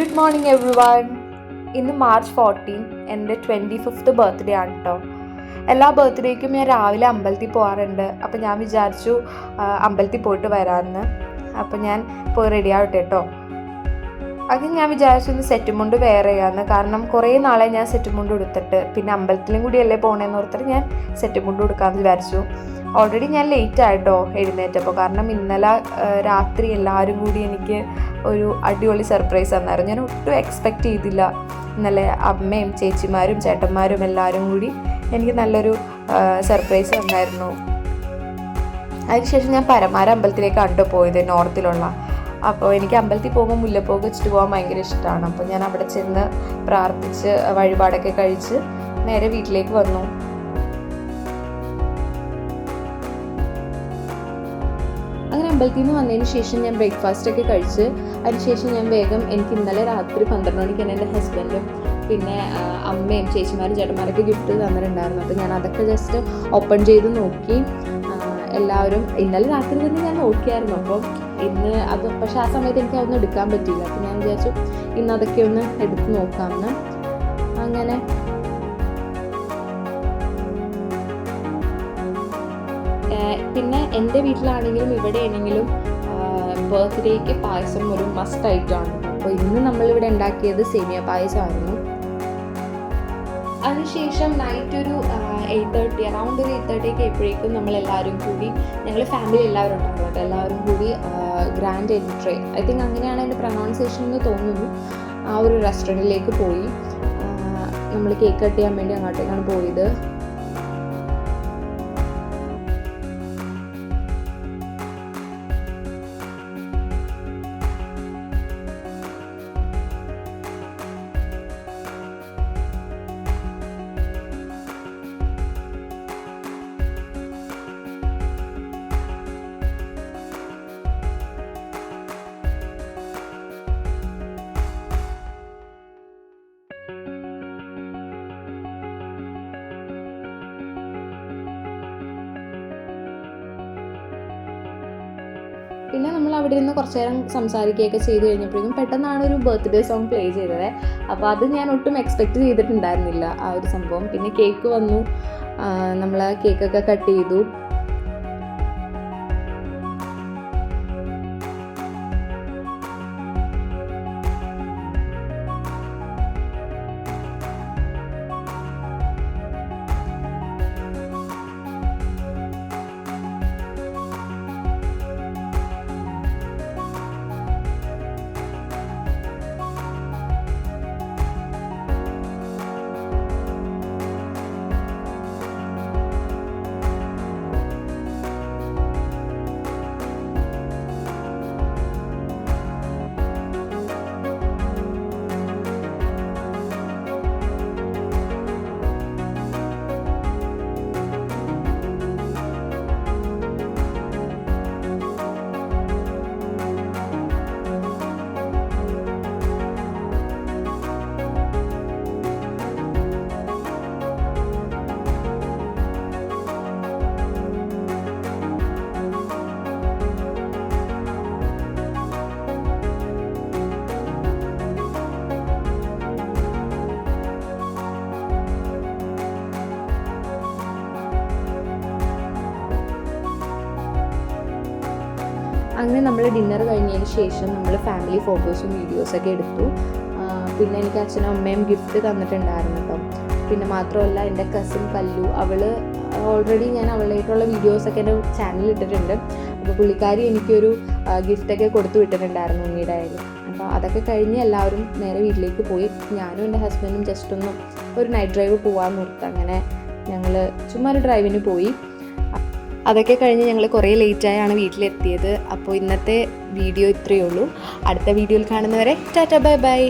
Good morning every one. ഇന്ന് March 14 എൻ്റെ 25th birthday ആണ് കേട്ടോ. എല്ലാ ബർത്ത്ഡേക്കും ഞാൻ രാവിലെ അമ്പലത്തിൽ പോകാറുണ്ട്. അപ്പോൾ ഞാൻ വിചാരിച്ചു അമ്പലത്തിൽ പോയിട്ട് വരാമെന്ന്. അപ്പോൾ ഞാൻ പോയി റെഡി ആവട്ടെ കേട്ടോ. അത് ഞാൻ വിചാരിച്ചു ഇന്ന് സെറ്റ് മുണ്ട് വെയർ ചെയ്യാമെന്ന്. കാരണം കുറേ നാളെ ഞാൻ സെറ്റ് മുണ്ട് എടുത്തിട്ട്, പിന്നെ അമ്പലത്തിലും കൂടിയല്ലേ പോകണേന്ന് ഓർത്തിട്ട് ഞാൻ സെറ്റ് മുണ്ട് എടുക്കാമെന്ന് വിചാരിച്ചു. ഓൾറെഡി ഞാൻ ലേറ്റ് ആയിട്ടോ എഴുന്നേറ്റപ്പോൾ. കാരണം ഇന്നലെ രാത്രി എല്ലാവരും കൂടി എനിക്ക് ഒരു അടിപൊളി സർപ്രൈസ് തന്നായിരുന്നു. ഞാൻ ഒട്ടും എക്സ്പെക്റ്റ് ചെയ്തില്ല. ഇന്നലെ അമ്മയും ചേച്ചിമാരും ചേട്ടന്മാരും എല്ലാവരും കൂടി എനിക്ക് നല്ലൊരു സർപ്രൈസ് തന്നായിരുന്നു. അതിനുശേഷം ഞാൻ പരമാര അമ്പലത്തിലേക്കാണ് പോയത്, നോർത്തിലുള്ള. അപ്പോൾ എനിക്ക് അമ്പലത്തിൽ പോകുമ്പോൾ മുല്ലപ്പൂവ് വെച്ചിട്ട് പോകാൻ ഭയങ്കര ഇഷ്ടമാണ്. അപ്പോൾ ഞാൻ അവിടെ ചെന്ന് പ്രാർത്ഥിച്ച് വഴിപാടൊക്കെ കഴിച്ച് നേരെ വീട്ടിലേക്ക് വന്നു. അങ്ങനെ അമ്പലത്തിൽ നിന്ന് വന്നതിന് ശേഷം ഞാൻ ബ്രേക്ക്ഫാസ്റ്റൊക്കെ കഴിച്ച് അതിനുശേഷം ഞാൻ വേഗം, എനിക്ക് ഇന്നലെ രാത്രി 12 മണിക്കാണ് എൻ്റെ ഹസ്ബൻഡും പിന്നെ അമ്മയും ചേച്ചിമാരും ചേട്ടന്മാരൊക്കെ ഗിഫ്റ്റ് തന്നിട്ടുണ്ടായിരുന്നു. അപ്പോൾ ഞാൻ അതൊക്കെ ജസ്റ്റ് ഓപ്പൺ ചെയ്ത് നോക്കി. എല്ലാവരും ഇന്നലെ രാത്രി തന്നെ ഞാൻ നോക്കിയായിരുന്നു. അപ്പോൾ ഇന്ന് അത് പക്ഷേ ആ സമയത്ത് എനിക്ക് അതൊന്നും എടുക്കാൻ പറ്റിയില്ല. അപ്പോൾ ഞാൻ വിചാരിച്ചു ഇന്ന് അതൊക്കെ ഒന്ന് എടുത്ത് നോക്കാമെന്ന്. അങ്ങനെ പിന്നെ എൻ്റെ വീട്ടിലാണെങ്കിലും ഇവിടെയാണെങ്കിലും ബർത്ത്ഡേക്ക് പായസം ഒരു മസ്റ്റ് ഐറ്റമാണ്. അപ്പോൾ ഇന്ന് നമ്മളിവിടെ ഉണ്ടാക്കിയത് സേമിയ പായസമായിരുന്നു. അതിനുശേഷം നൈറ്റ് ഒരു 8:30 അറൗണ്ട് ഒരു 8:30 ഒക്കെ ആയപ്പോഴേക്കും നമ്മളെല്ലാവരും കൂടി, ഞങ്ങൾ ഫാമിലി എല്ലാവരും ഉണ്ടായിരുന്നു, എല്ലാവരും കൂടി ഗ്രാൻഡ് എൻട്രി, ഐ തിങ്ക് അങ്ങനെയാണ് അതിൻ്റെ പ്രൊനൗൺസിയേഷൻ എന്ന് തോന്നുന്നു, ആ ഒരു റെസ്റ്റോറൻറ്റിലേക്ക് പോയി. നമ്മൾ കേക്ക് കട്ട് ചെയ്യാൻ വേണ്ടി അങ്ങോട്ടേക്കാണ് പോയത്. പിന്നെ നമ്മൾ അവിടെ നിന്ന് കുറച്ച് നേരം സംസാരിക്കുകയൊക്കെ ചെയ്ത് കഴിഞ്ഞപ്പോഴേക്കും പെട്ടെന്നാണ് ഒരു ബർത്ത്ഡേ സോങ് പ്ലേ ചെയ്തത്. അപ്പോൾ അത് ഞാൻ ഒട്ടും എക്സ്പെക്റ്റ് ചെയ്തിട്ടുണ്ടായിരുന്നില്ല ആ ഒരു സംഭവം. പിന്നെ കേക്ക് വന്നു, നമ്മൾ കേക്കൊക്കെ കട്ട് ചെയ്തു. അങ്ങനെ നമ്മൾ ഡിന്നർ കഴിഞ്ഞതിന് ശേഷം നമ്മൾ ഫാമിലി ഫോട്ടോസും വീഡിയോസൊക്കെ എടുത്തു. പിന്നെ എനിക്ക് അച്ഛനും അമ്മയും ഗിഫ്റ്റ് തന്നിട്ടുണ്ടായിരുന്നു കേട്ടോ. പിന്നെ മാത്രമല്ല എൻ്റെ കസിൻ കല്ലു, അവൾ ഓൾറെഡി ഞാൻ അവളായിട്ടുള്ള വീഡിയോസൊക്കെ എൻ്റെ ചാനലിൽ ഇട്ടിട്ടുണ്ട്. അപ്പോൾ പുള്ളിക്കാരി എനിക്കൊരു ഗിഫ്റ്റൊക്കെ കൊടുത്തു വിട്ടിട്ടുണ്ടായിരുന്നു ഉണ്ണിയുടെ ആയാലും. അപ്പോൾ അതൊക്കെ കഴിഞ്ഞ് എല്ലാവരും നേരെ വീട്ടിലേക്ക് പോയി. ഞാനും എൻ്റെ ഹസ്ബൻഡും ജസ്റ്റ് ഒന്ന് ഒരു നൈറ്റ് ഡ്രൈവ് പോകാമെന്ന് ഓർത്ത് അങ്ങനെ ഞങ്ങൾ ചുമ്മാ ഒരു ഡ്രൈവിന് പോയി. അതൊക്കെ കഴിഞ്ഞ് ഞങ്ങൾ കുറേ ലേറ്റായാണ് വീട്ടിലെത്തിയത്. അപ്പോൾ ഇന്നത്തെ വീഡിയോ ഇത്രയേ ഉള്ളൂ. അടുത്ത വീഡിയോയിൽ കാണുന്നവരെ ടാറ്റ ബൈ ബൈ.